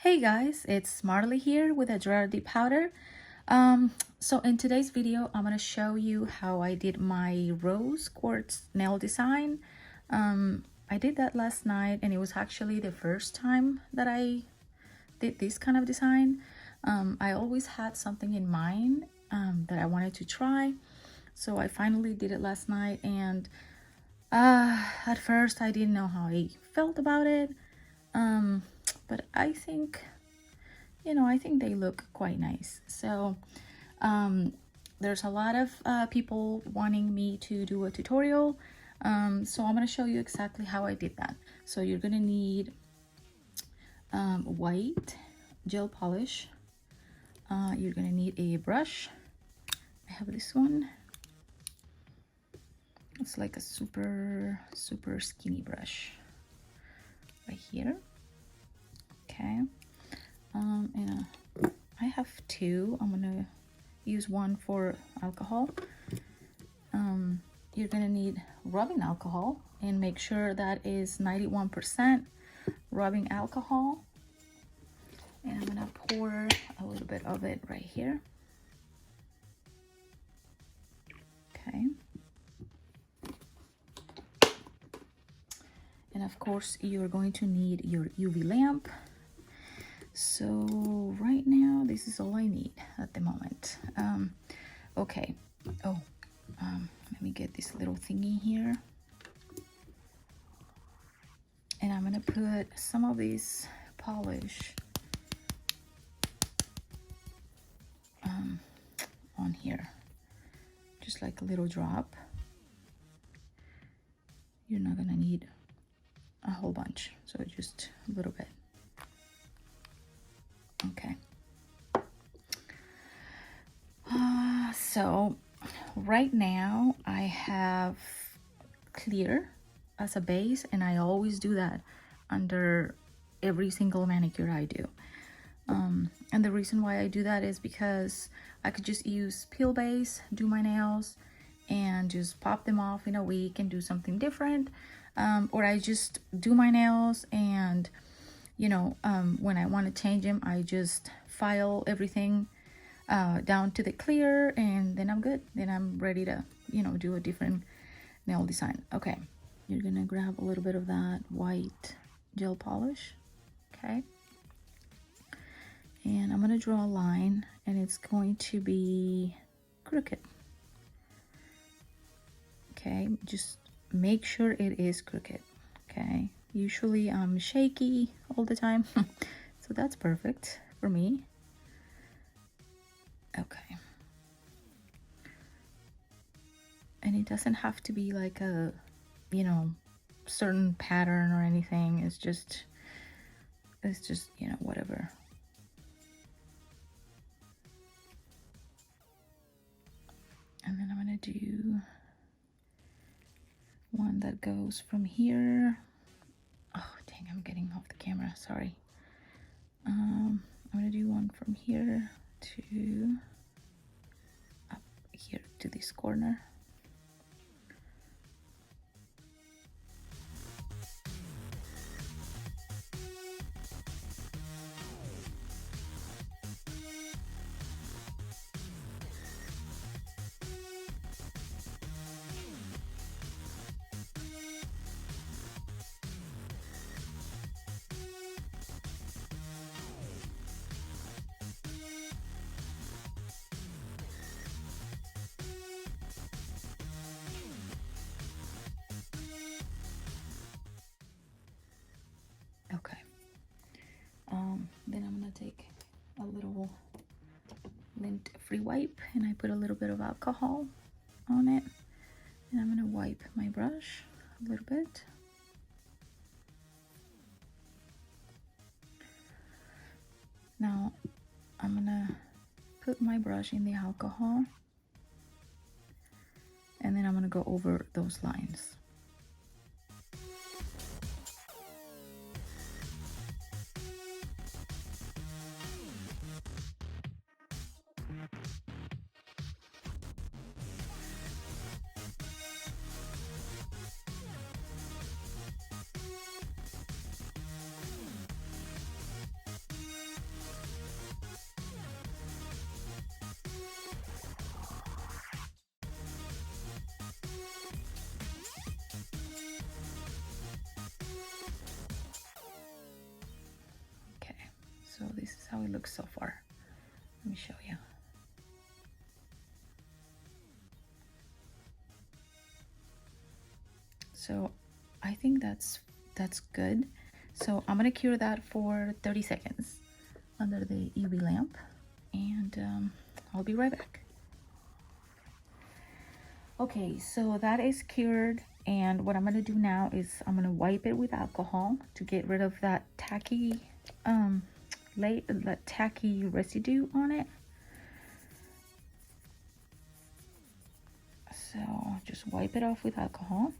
Hey guys, it's Marley here with Adrada Dip Powder. So in today's video, I'm going to show you how I did my Rose Quartz nail design. I did that last night and it was actually the first time that I did this kind of design. I always had something in mind that I wanted to try. So I finally did it last night, and at first I didn't know how I felt about it. But I think, I think they look quite nice. So there's a lot of people wanting me to do a tutorial. So I'm going to show you exactly how I did that. So you're going to need white gel polish. You're going to need a brush. I have this one. It's like a super skinny brush right here. Okay. And I have two. I'm gonna use one for alcohol. You're gonna need rubbing alcohol, and make sure that is 91% rubbing alcohol. And I'm gonna pour a little bit of it right here. Okay. And of course, you're going to need your UV lamp. So right now, this is all I need at the moment. Okay. Let me get this little thingy here. And I'm gonna put some of this polish on here. Just like a little drop. You're not gonna need a whole bunch, so just a little bit. Okay. So right now I have clear as a base, and I always do that under every single manicure I do. And the reason why I do that is because I could just use peel base, do my nails, and just pop them off in a week and do something different. Or I just do my nails and when I want to change them, I just file everything down to the clear, and then I'm good. Then I'm ready to, do a different nail design. Okay, you're gonna grab a little bit of that white gel polish. Okay, and I'm gonna draw a line, and it's going to be crooked. Okay, just make sure it is crooked. Okay, usually I'm shaky all the time, so that's perfect for me. Okay, and it doesn't have to be like a certain pattern or anything. It's just whatever. And then I'm gonna do one that goes from here. Oh dang, I'm getting off the camera, sorry. I'm gonna do one from here to up here to this corner. Okay. Then I'm gonna take a little lint free wipe, and I put a little bit of alcohol on it, and I'm gonna wipe my brush a little bit. Now I'm gonna put my brush in the alcohol, and then I'm gonna go over those lines. So this is how it looks so far. Let me show you. So I think that's good. So I'm gonna cure that for 30 seconds under the UV lamp, and I'll be right back. Okay, so that is cured, and what I'm gonna do now is I'm gonna wipe it with alcohol to get rid of that tacky that tacky residue on it. So just wipe it off with alcohol.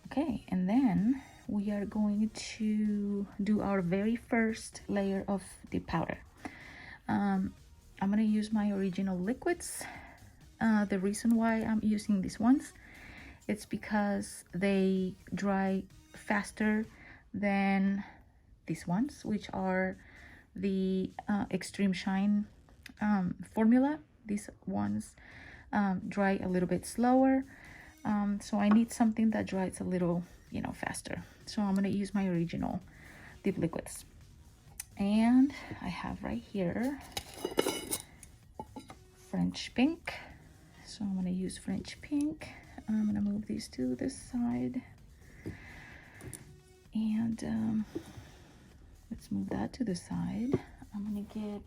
Okay, and then we are going to do our very first layer of dip powder. I'm gonna use my original liquids. The reason why I'm using these ones, it's because they dry faster than these ones, which are the Extreme Shine formula. These ones dry a little bit slower, so I need something that dries a little, faster. So I'm gonna use my original dip liquids, and I have right here French pink. So I'm gonna use French pink. I'm gonna move these to this side, and let's move that to the side. I'm gonna get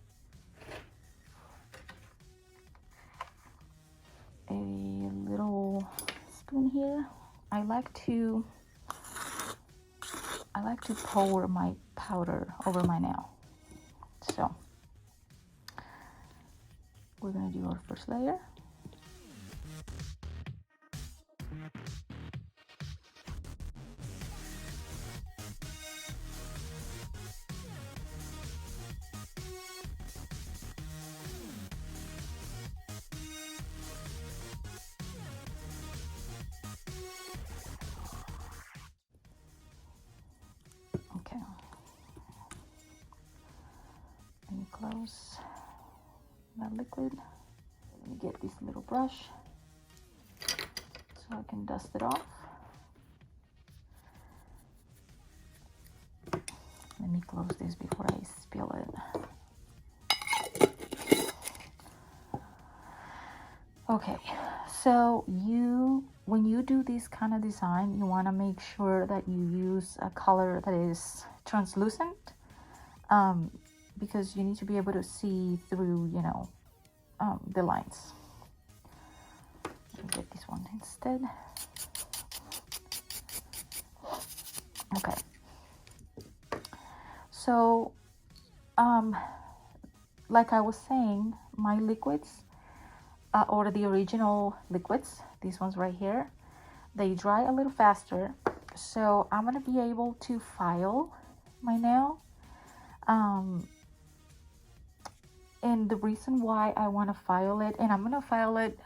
a little spoon here. I like to pour my powder over my nail. So we're gonna do our first layer. Okay. Let me close that liquid. Let me get this little brush so I can dust it off. Let me close this before I spill it. Okay, so when you do this kind of design, you want to make sure that you use a color that is translucent, because you need to be able to see through, the lines. Let me get this one instead. Okay. So, like I was saying, my liquids, or the original liquids, these ones right here, they dry a little faster. So I'm gonna be able to file my nail. And the reason why I want to file it, and I'm gonna file it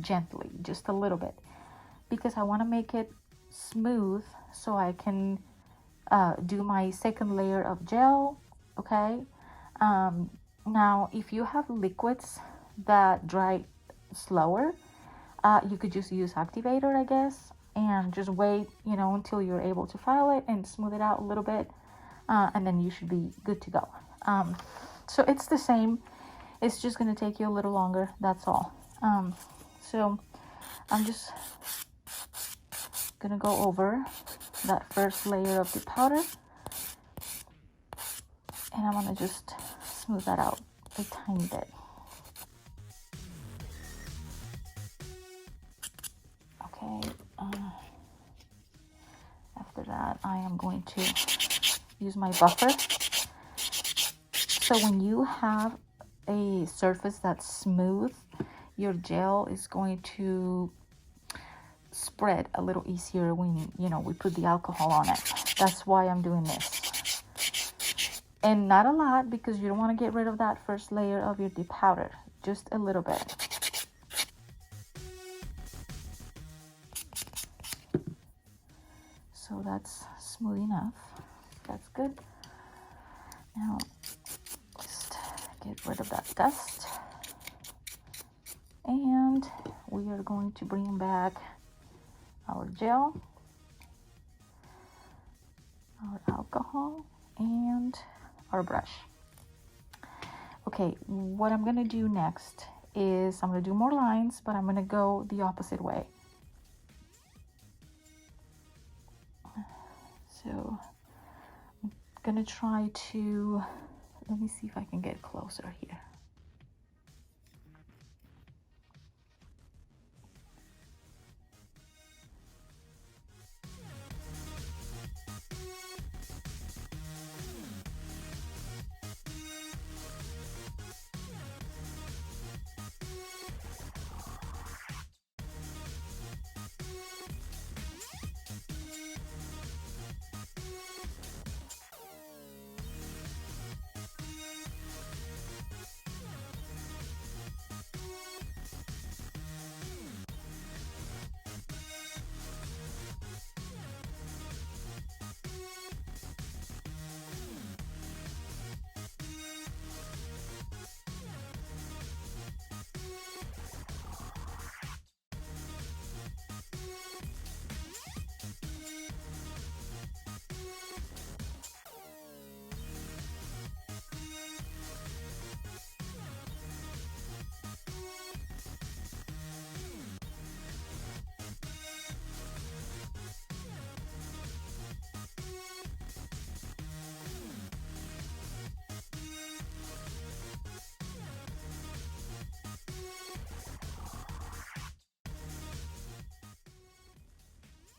gently, just a little bit, because I want to make it smooth so I can do my second layer of gel. Okay. Now if you have liquids that dry slower, you could just use activator, I guess, and just wait, until you're able to file it and smooth it out a little bit, and then you should be good to go. So it's the same, it's just going to take you a little longer, that's all. So I'm just gonna go over that first layer of the powder, and I'm gonna just smooth that out a tiny bit. Okay, after that I am going to use my buffer. So when you have a surface that's smooth, your gel is going to spread a little easier when we put the alcohol on it. That's why I'm doing this, and not a lot, because you don't want to get rid of that first layer of your dip powder, just a little bit. So that's smooth enough, that's good. Now just get rid of that dust, and we are going to bring back our gel. our alcohol and our brush. Okay, what I'm gonna do next is I'm gonna do more lines, but I'm gonna go the opposite way. So I'm gonna try to, let me see if I can get closer here.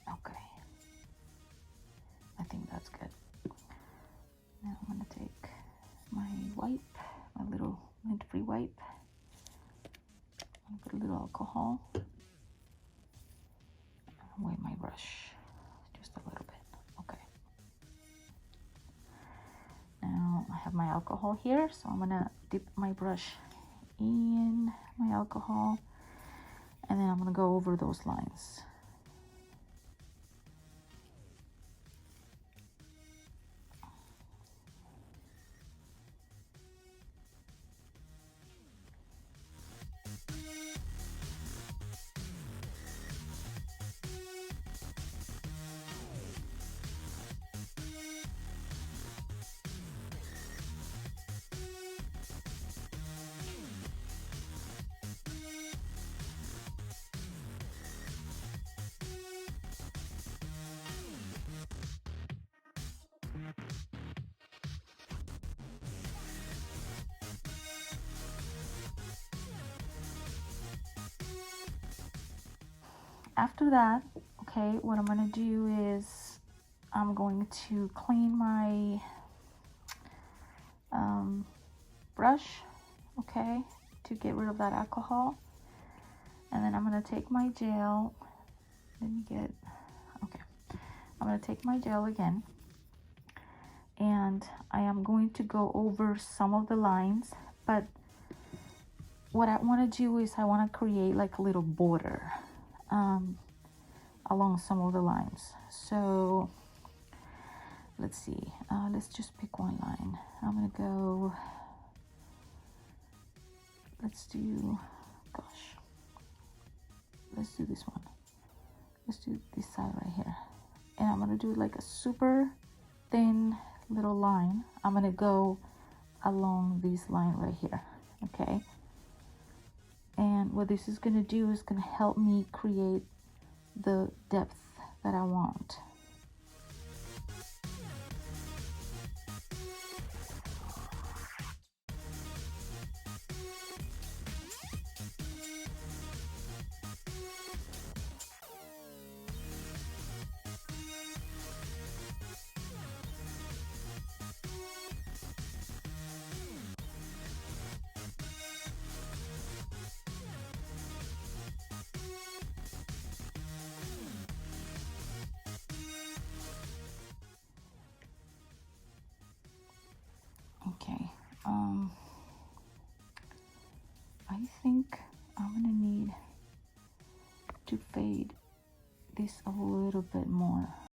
Okay, I think that's good. Now I'm gonna take my wipe, my little lint-free wipe, and put a little alcohol, and wipe my brush just a little bit. Okay. Now I have my alcohol here, so I'm gonna dip my brush in my alcohol, and then I'm gonna go over those lines. After that, okay, what I'm gonna do is I'm going to clean my brush, okay, to get rid of that alcohol. And then I'm gonna take my gel. Let me get, okay. I'm gonna take my gel again, and I am going to go over some of the lines, but what I want to do is I want to create like a little border along some of the lines. So let's see, let's just pick one line. I'm gonna go, let's do, gosh, let's do this one. Let's do this side right here, and I'm gonna do like a super thin little line. I'm gonna go along this line right here, okay? And what this is gonna do is gonna help me create the depth that I want. Okay, I think I'm gonna need to fade this a little bit more.